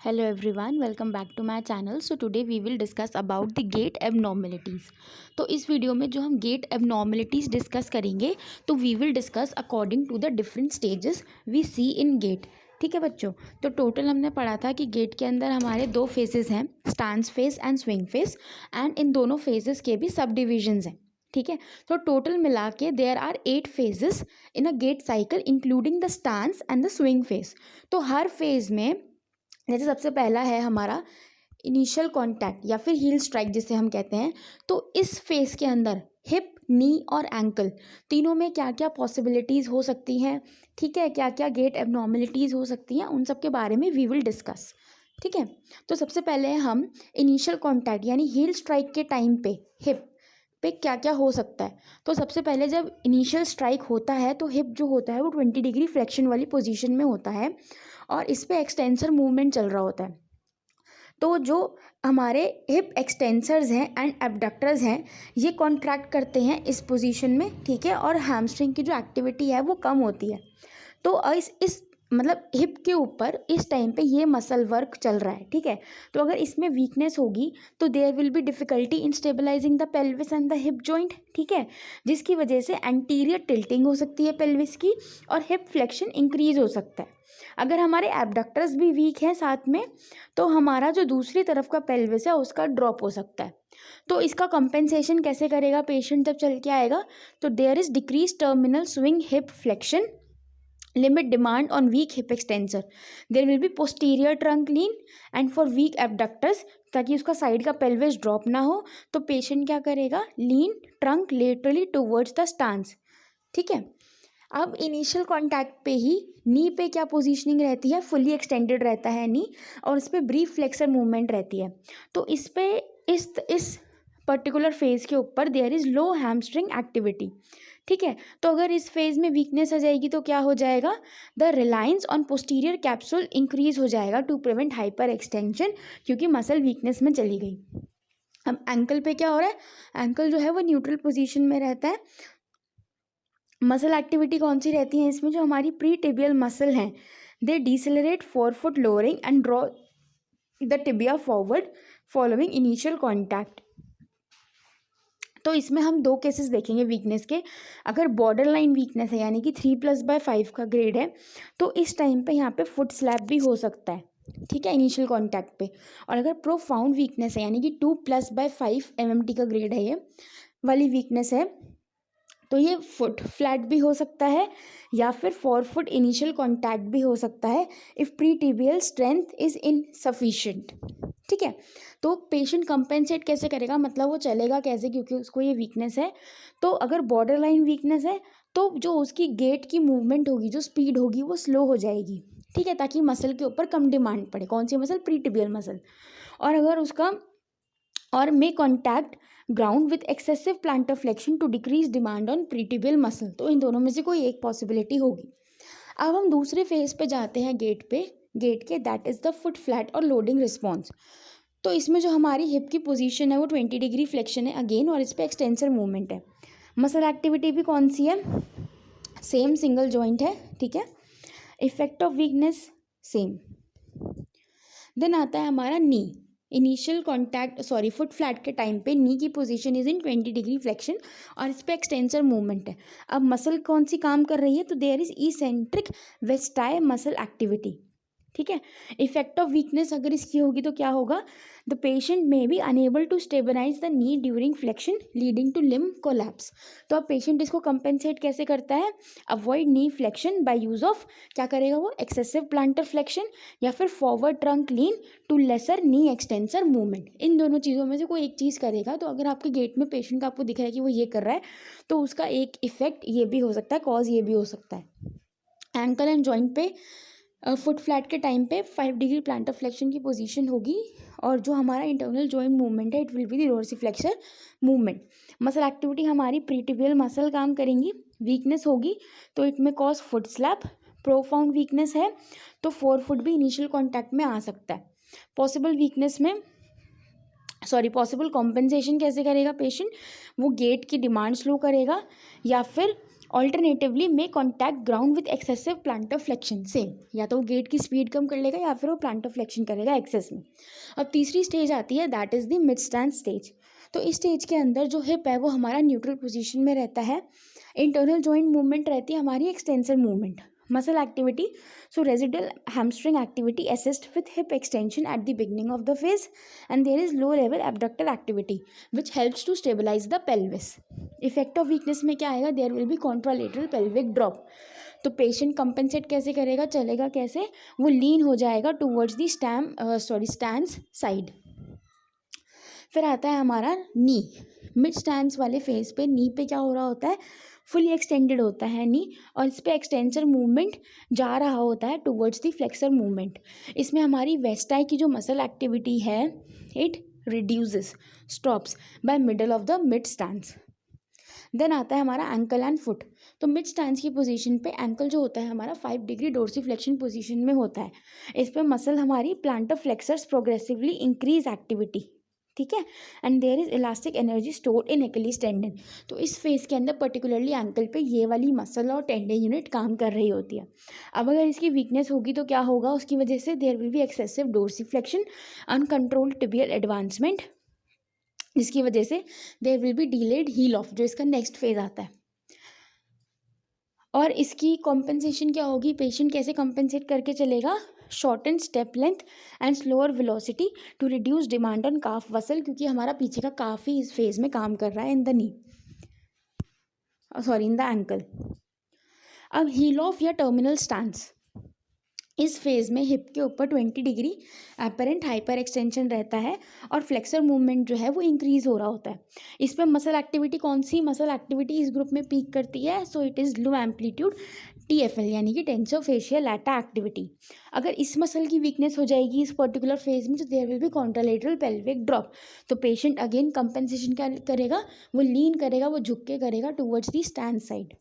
Hello everyone, welcome back to my channel. So today we will discuss about the gait abnormalities. तो इस video में जो हम gait abnormalities discuss करेंगे तो we will discuss according to the different stages we see in gait. ठीक है बच्चों, तो टोटल हमने पढ़ा था कि गेट के अंदर हमारे दो फेजेस हैं, stance phase and swing phase, and in दोनों फेजेस के भी सब डिविजन्स हैं. ठीक है, तो टोटल मिला के there are 8 phases in a gait cycle including the stance and the swing phase. तो हर फेज में जैसे सबसे पहला है हमारा इनिशियल कांटेक्ट या फिर हील स्ट्राइक जिसे हम कहते हैं. तो इस फेज के अंदर हिप, नी और एंकल तीनों में क्या क्या पॉसिबिलिटीज़ हो सकती हैं, ठीक है, क्या क्या गेट एबनॉर्मलिटीज़ हो सकती हैं, उन सब के बारे में वी विल डिस्कस. ठीक है, तो सबसे पहले हम इनिशियल कांटेक्ट यानी हील स्ट्राइक के टाइम पे हिप पे क्या क्या हो सकता है. तो सबसे पहले जब इनिशियल स्ट्राइक होता है तो हिप जो होता है वो 20 डिग्री फ्लेक्शन वाली पोजीशन में होता है और इस पे एक्सटेंसर मूवमेंट चल रहा होता है. तो जो हमारे हिप एक्सटेंसर्स हैं एंड एबडक्टर्स हैं ये कॉन्ट्रैक्ट करते हैं इस पोजीशन में, ठीक है, और हैमस्ट्रिंग की जो एक्टिविटी है वो कम होती है. तो इस मतलब हिप के ऊपर इस टाइम पे ये मसल वर्क चल रहा है. ठीक है, तो अगर इसमें वीकनेस होगी तो there will be difficulty in stabilising the pelvis and the hip joint. ठीक है, जिसकी वजह से एंटीरियर टिल्टिंग हो सकती है पेल्विस की और हिप फ्लेक्शन इंक्रीज हो सकता है. अगर हमारे एबडक्टर्स भी वीक हैं साथ में तो हमारा जो दूसरी तरफ का पेल्विस है उसका ड्रॉप हो सकता है. तो इसका कंपेंसेशन कैसे करेगा पेशेंट जब चल के आएगा, तो there is decrease terminal swing hip flexion, limit demand on weak hip extensor, there will be posterior trunk lean and for weak abductors ताकि उसका साइड का पेल्विस ड्रॉप ना हो तो पेशेंट क्या करेगा, lean trunk laterally towards the stance. ठीक है, अब इनिशियल कांटेक्ट पे ही नी पे क्या पोजीशनिंग रहती है, फुली एक्सटेंडेड रहता है नी और इस पर ब्रीफ फ्लेक्सर मूवमेंट रहती है. तो इस पे इस पर्टिकुलर फेज के ऊपर there is low hamstring activity. ठीक है, तो अगर इस फेज में वीकनेस आ जाएगी तो क्या हो जाएगा, the reliance on posterior capsule increase हो जाएगा टू प्रिवेंट हाइपर एक्सटेंशन क्योंकि मसल वीकनेस में चली गई. अब एंकल पे क्या हो रहा है, एंकल जो है वो न्यूट्रल पोजीशन में रहता है. मसल एक्टिविटी कौन सी रहती है इसमें, जो हमारी प्री टिबियल मसल हैं they decelerate forefoot lowering and draw the tibia forward following initial contact. तो इसमें हम दो केसेस देखेंगे वीकनेस के. अगर बॉर्डर लाइन वीकनेस है यानी कि 3+/5 का ग्रेड है तो इस टाइम पे यहाँ पे फुट स्लैप भी हो सकता है. ठीक है, इनिशियल कांटेक्ट पे. और अगर प्रोफाउंड वीकनेस है यानी कि 2+/5 mm का ग्रेड है ये वाली वीकनेस है तो ये फुट फ्लैट भी हो सकता है या फिर फॉरफुट इनिशियल कांटेक्ट भी हो सकता है if pre tibial strength is insufficient. ठीक है, तो पेशेंट कंपेंसेट कैसे करेगा, मतलब वो चलेगा कैसे क्योंकि उसको ये वीकनेस है. तो अगर बॉर्डर लाइन वीकनेस है तो जो उसकी गेट की मूवमेंट होगी, जो स्पीड होगी वो स्लो हो जाएगी. ठीक है, ताकि मसल के ऊपर कम डिमांड पड़े. कौन सी मसल, प्री टिबियल मसल. और अगर उसका और may contact ground with excessive plantar flexion to decrease demand on pretibial muscle. तो इन दोनों में से कोई एक पॉसिबिलिटी होगी. अब हम दूसरे फेज पे जाते हैं गेट के, that is the foot flat और लोडिंग रिस्पॉन्स. तो इसमें जो हमारी हिप की पोजीशन है वो 20 डिग्री फ्लेक्शन है अगेन और इस पर एक्सटेंसर मूवमेंट है. मसल एक्टिविटी भी कौन सी है, सेम सिंगल जॉइंट है. ठीक है, effect of weakness same. Then आता है हमारा knee. Initial contact foot flat के टाइम पे नी की position is in 20 degree flexion और इस पर एक्सटेंसर मूवमेंट है. अब मसल कौन सी काम कर रही है, तो there is eccentric vasti muscle activity. ठीक है, इफेक्ट ऑफ वीकनेस अगर इसकी होगी तो क्या होगा, the patient may be unable to stabilise the knee during flexion leading to limb collapse. तो अब पेशेंट इसको कंपेंसेट कैसे करता है, avoid knee flexion by use of, क्या करेगा वो, एक्सेसिव प्लांटर फ्लेक्शन या फिर forward trunk lean to lessen knee extensor movement. इन दोनों चीज़ों में से कोई एक चीज़ करेगा. तो अगर आपके गेट में पेशेंट का आपको दिख रहा है कि वो ये कर रहा है तो उसका एक इफेक्ट ये भी हो सकता है, कॉज ये भी हो सकता है. एंकल एंड जॉइंट पे फुट फ्लैट के टाइम पे 5 डिग्री प्लांटर फ्लेक्शन की पोजीशन होगी और जो हमारा इंटरनल जॉइंट मूवमेंट है it will be the dorsiflexor movement. Muscle activity हमारी प्रीटिबियल मसल काम करेंगी. वीकनेस होगी तो it may cause foot slap. Profound weakness है तो 4 फुट भी इनिशियल कॉन्टैक्ट में आ सकता है. पॉसिबल वीकनेस में पॉसिबल कॉम्पेंसेशन कैसे करेगा पेशेंट, वो गेट की डिमांड स्लो करेगा या फिर alternatively may contact ground with excessive plantar flexion, same, या तो वो गेट की स्पीड कम कर लेगा या फिर वो प्लांटर फ्लेक्शन करेगा एक्सेस में। अब तीसरी स्टेज आती है, that is the mid stand stage. तो इस स्टेज के अंदर जो हिप है वो हमारा न्यूट्रल पोजीशन में रहता है, इंटरनल जॉइंट मूवमेंट रहती है हमारी extensor movement, muscle activity, so residual hamstring activity assist with hip extension at the beginning of the phase, and there is low level abductor activity which helps to stabilize the pelvis. Effect of weakness में क्या आएगा, there will be contralateral pelvic drop. तो patient compensate कैसे करेगा, चलेगा कैसे, वो लीन हो जाएगा टूवर्ड्स दी स्टैंस साइड। फिर आता है हमारा नी। मिड स्टैंस वाले फेज पे नी पे क्या हो रहा होता है, फुली एक्सटेंडेड होता है नी, और इस पर एक्सटेंसर मूवमेंट जा रहा होता है टुवर्ड्स दी फ्लेक्सर मूवमेंट। इसमें हमारी वेस्टाई की जो मसल एक्टिविटी है it reduces, stops by middle of the mid stance. Then आता है हमारा एंकल एंड फुट। तो मिड स्टैंस की पोजीशन पे एंकल जो होता है हमारा 5 डिग्री डोर्सीफ्लेक्शन पोजीशन में होता है। इस पर मसल हमारी plantar flexors progressively increase activity, ठीक है, and there is elastic energy stored in Achilles tendon. तो इस फेज के अंदर पर्टिकुलरली एंकल पे ये वाली मसल और टेंडन यूनिट काम कर रही होती है। अब अगर इसकी वीकनेस होगी तो क्या होगा, उसकी वजह से there will be excessive dorsiflexion, uncontrolled tibial advancement, जिसकी वजह से there will be delayed heel off, जो इसका नेक्स्ट फेज आता है। और इसकी कॉम्पेंसेशन क्या होगी, पेशेंट कैसे कॉम्पेंसेट करके चलेगा, shorten step length and slower velocity to reduce demand on calf muscle, क्योंकि हमारा पीछे का काफ़ी इस फेज में काम कर रहा है in the knee, in the ankle. अब हील ऑफ या टर्मिनल स्टांस, इस फेज में हिप के ऊपर 20 डिग्री एपरेंट हाइपर एक्सटेंशन रहता है और फ्लेक्सर मूवमेंट जो है वो इंक्रीज हो रहा होता है। इस पर मसल एक्टिविटी, कौन सी मसल एक्टिविटी इस ग्रुप में पीक करती है, so it is low amplitude TFL यानी कि टेंसोफेशियल लैटा एक्टिविटी। अगर इस मसल की वीकनेस हो जाएगी इस पर्टिकुलर फेज में तो there will be contralateral pelvic drop. तो पेशेंट अगेन कंपेंसेशन क्या करेगा, वो लीन करेगा, वो झुक के करेगा towards the stand side.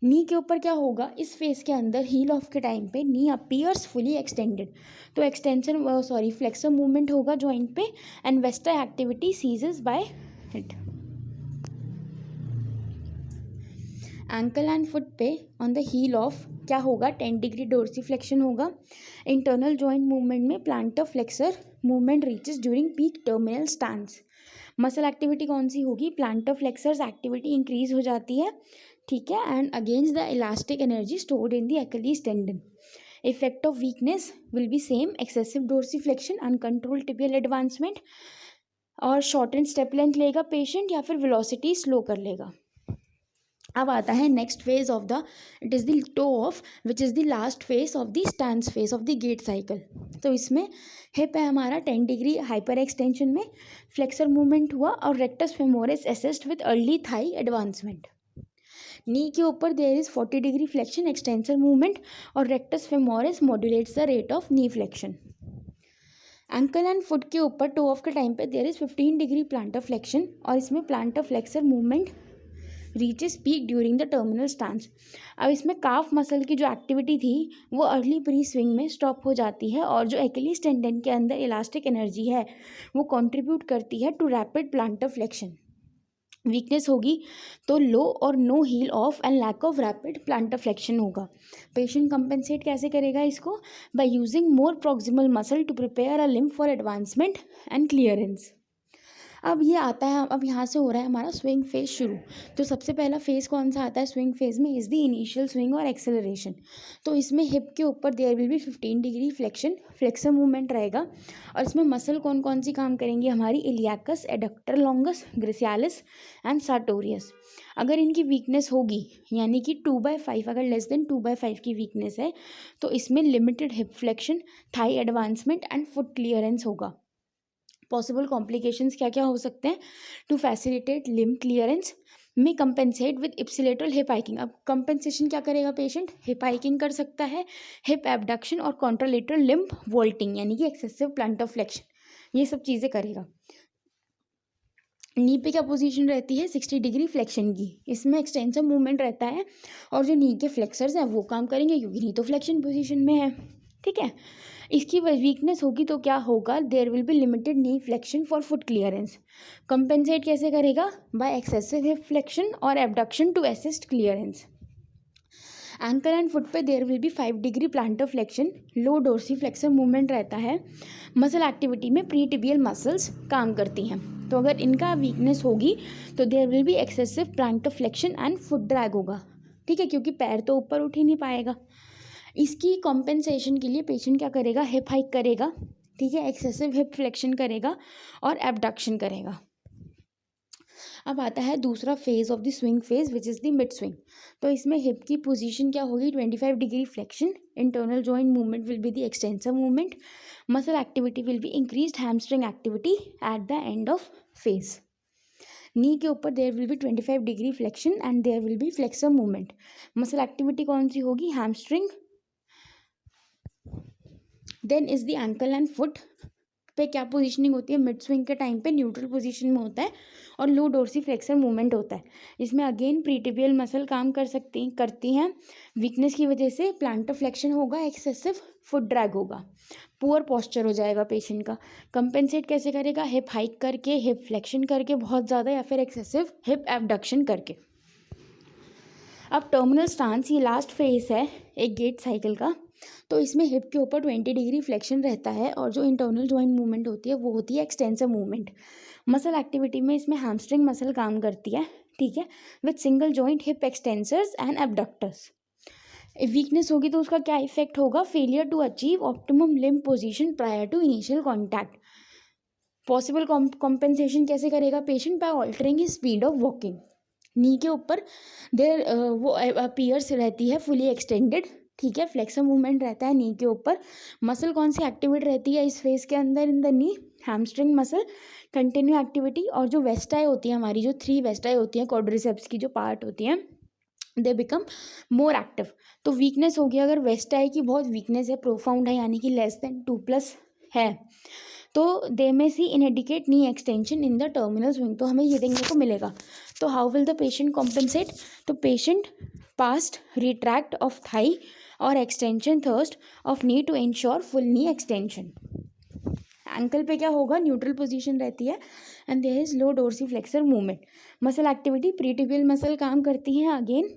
Knee के ऊपर क्या होगा, इस फेज के अंदर हील ऑफ के टाइम पे नी अपीयर्स फुली एक्सटेंडेड, तो एक्सटेंशन फ्लेक्सर मूवमेंट होगा जॉइंट पे and vastus activity ceases by it. Ankle and foot पे ऑन द हील ऑफ क्या होगा, 10 डिग्री डोर्सीफ्लेक्शन होगा। इंटरनल जॉइंट मूवमेंट में plantar flexor movement reaches during peak terminal stance. Muscle activity कौन सी होगी, प्लांटर फ्लेक्सर्स एक्टिविटी इंक्रीज हो जाती है, ठीक है, and against the elastic energy stored in the Achilles tendon. Effect of weakness will be same, excessive dorsiflexion, uncontrolled tibial advancement, और shorten step length लेगा पेशेंट या फिर वेलोसिटी स्लो कर लेगा। अब आता है next phase of the, it is the toe off which is the last phase of the stance phase of the gait cycle. तो इसमें हिप है हमारा 10 डिग्री हाइपर एक्सटेंशन में, फ्लेक्सर मूवमेंट हुआ और rectus femoris assist with early thigh advancement. Knee के ऊपर there is 40 degree flexion extensor movement और rectus femoris modulates the rate of knee flexion. Ankle and foot के ऊपर टो ऑफ के time पे there is 15 degree plantar flexion और इसमें plantar flexor movement reaches peak during the terminal stance. अब इसमें calf muscle की जो एक्टिविटी थी वो अर्ली प्री स्विंग में स्टॉप हो जाती है और जो एक्लिस टेंडन के अंदर इलास्टिक एनर्जी है वो कंट्रीब्यूट करती है to rapid plantar flexion. Weakness होगी तो लो और no heel off and lack of rapid plantar flexion होगा। पेशेंट कंपेंसेट कैसे करेगा इसको, by using more proximal muscle to prepare a limb for advancement and clearance. अब ये आता है, अब यहाँ से हो रहा है हमारा स्विंग फेज शुरू। तो सबसे पहला फेज कौन सा आता है स्विंग फेज में, इज़ द इनिशियल स्विंग और एक्सेलरेशन। तो इसमें हिप के ऊपर there will be 15 degree flexion, flexor movement रहेगा और इसमें मसल कौन कौन सी काम करेंगी, हमारी इलियाकस, एडक्टर लॉन्गस, ग्रेसियालिस एंड सार्टोरियस। अगर इनकी वीकनेस होगी यानी कि 2/5, अगर लेस देन 2/5 की वीकनेस है तो इसमें limited hip flexion, thigh advancement and foot clearance होगा। पॉसिबल कॉम्प्लिकेशंस क्या क्या हो सकते हैं, टू फैसिलिटेट लिम्ब क्लियरेंस में compensate with ipsilateral hip hiking. अब कंपेंसेशन क्या करेगा पेशेंट, हिप हाइकिंग कर सकता है, हिप एबडक्शन और कॉन्ट्रालेटरल लिम्ब वोल्टिंग यानी कि एक्सेसिव प्लांटर फ्लेक्शन, ये सब चीज़ें करेगा। नी पे क्या पोजीशन रहती है, 60 डिग्री फ्लेक्शन की, इसमें एक्सटेंसर मूवमेंट रहता है और जो नी के फ्लेक्सर्स हैं वो काम करेंगे क्योंकि नी तो फ्लेक्शन पोजीशन में है, ठीक है। इसकी वीकनेस होगी तो क्या होगा, there will be limited knee flexion for foot clearance. Compensate कैसे करेगा, बाय एक्सेसिव हिप फ्लेक्शन और abduction to assist clearance. Ankle and foot पे there will be 5 degree plantar flexion, low dorsiflexor movement रहता है। मसल एक्टिविटी में pre tibial muscles काम करती हैं, तो अगर इनका वीकनेस होगी तो there will be excessive plantar flexion and foot drag होगा, ठीक है, क्योंकि पैर तो ऊपर उठ ही नहीं पाएगा। इसकी कॉम्पेंसेशन के लिए पेशेंट क्या करेगा, हिप हाइक करेगा, ठीक है, एक्सेसिव हिप फ्लेक्शन करेगा और एबडक्शन करेगा। अब आता है दूसरा phase of the swing phase which is the mid swing. तो इसमें हिप की पोजीशन क्या होगी, 25 degree flexion, internal joint movement will be the extensor movement, muscle activity will be increased hamstring activity at the end of phase. Knee के ऊपर there will be 25 degree flexion and there will be flexor movement. Muscle activity कौन सी होगी, hamstring. Then is the ankle and foot पे क्या positioning होती है, mid swing के टाइम पे न्यूट्रल पोजीशन में होता है और लो डोर्सीफ्लेक्सर मूवमेंट होता है। इसमें अगेन प्रीटिबियल मसल काम करती हैं। वीकनेस की वजह से प्लांटर फ्लेक्शन होगा, एक्सेसिव फुट ड्रैग होगा, पुअर पोस्चर हो जाएगा पेशेंट का। कंपेंसेट कैसे करेगा, हिप हाइक करके, हिप फ्लेक्शन करके बहुत ज़्यादा, या फिर एक्सेसिव हिप एबडक्शन करके। अब टर्मिनल स्टांस, ये लास्ट फेज है एक गेट साइकिल का। तो इसमें हिप के ऊपर 20 डिग्री फ्लेक्शन रहता है और जो इंटरनल जॉइंट मूवमेंट होती है वो होती है एक्सटेंसर मूवमेंट। मसल एक्टिविटी में इसमें हैमस्ट्रिंग मसल काम करती है, ठीक है, with single joint hip extensors and abductors. Weakness होगी तो उसका क्या इफेक्ट होगा, failure to achieve optimum limb position prior to initial contact. Possible compensation कैसे करेगा patient, by altering his speed of walking. Knee के ऊपर देर वो अपीयर्स रहती है फुली एक्सटेंडेड, ठीक है, फ्लेक्सर मूवमेंट रहता है नी के ऊपर। मसल कौन सी एक्टिवेट रहती है इस फेज के अंदर in the knee, hamstring muscle continue activity. और जो वेस्टाई होती है हमारी, जो 3 वेस्टाई होती हैं क्वाड्रिसेप्स की जो पार्ट होती हैं, दे बिकम मोर एक्टिव। तो वीकनेस होगी, अगर वेस्टाई की बहुत वीकनेस है, प्रोफाउंड है, यानी कि लेस देन 2+ है, तो they may see inadequate knee extension in the terminal swing, तो हमें ये देखने को मिलेगा। तो how will the patient compensate, तो patient past retract of thigh और extension thrust of knee to ensure full knee extension. Ankle पे क्या होगा, न्यूट्रल पोजीशन रहती है and there is low dorsiflexor movement. Muscle activity, pretibial muscle काम करती हैं अगेन,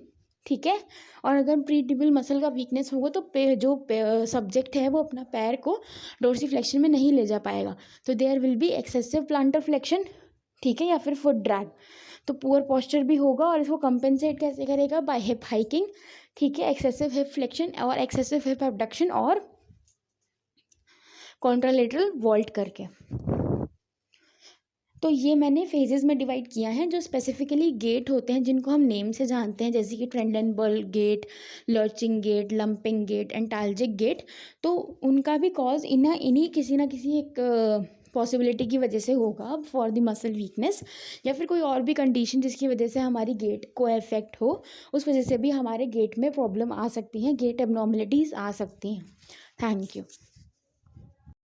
ठीक है। और अगर प्रीटिबियल मसल का वीकनेस होगा तो जो सब्जेक्ट है वो अपना पैर को डोर्सीफ्लेक्शन में नहीं ले जा पाएगा, तो there will be excessive plantar flexion, ठीक है, या फिर फुट ड्रैग। तो पुअर पोस्चर भी होगा। और इसको कंपेंसेट कैसे करेगा, बाय हिप हाइकिंग, ठीक है, एक्सेसिव हिप फ्लेक्शन और एक्सेसिव हिप एबडक्शन और कॉन्ट्रालेटरल वॉल्ट करके। तो ये मैंने फेजेस में डिवाइड किया है। जो स्पेसिफिकली गेट होते हैं जिनको हम नेम से जानते हैं, जैसे कि Trendelenburg gait, lurching gait, limping gait, antalgic gait, तो उनका भी कॉज इन्हीं किसी ना किसी एक पॉसिबिलिटी की वजह से होगा फॉर द मसल वीकनेस, या फिर कोई और भी कंडीशन जिसकी वजह से हमारी गेट को इफेक्ट हो, उस वजह से भी हमारे गेट में प्रॉब्लम आ सकती हैं, गेट एबनॉर्मलिटीज़ आ सकती हैं। Thank you.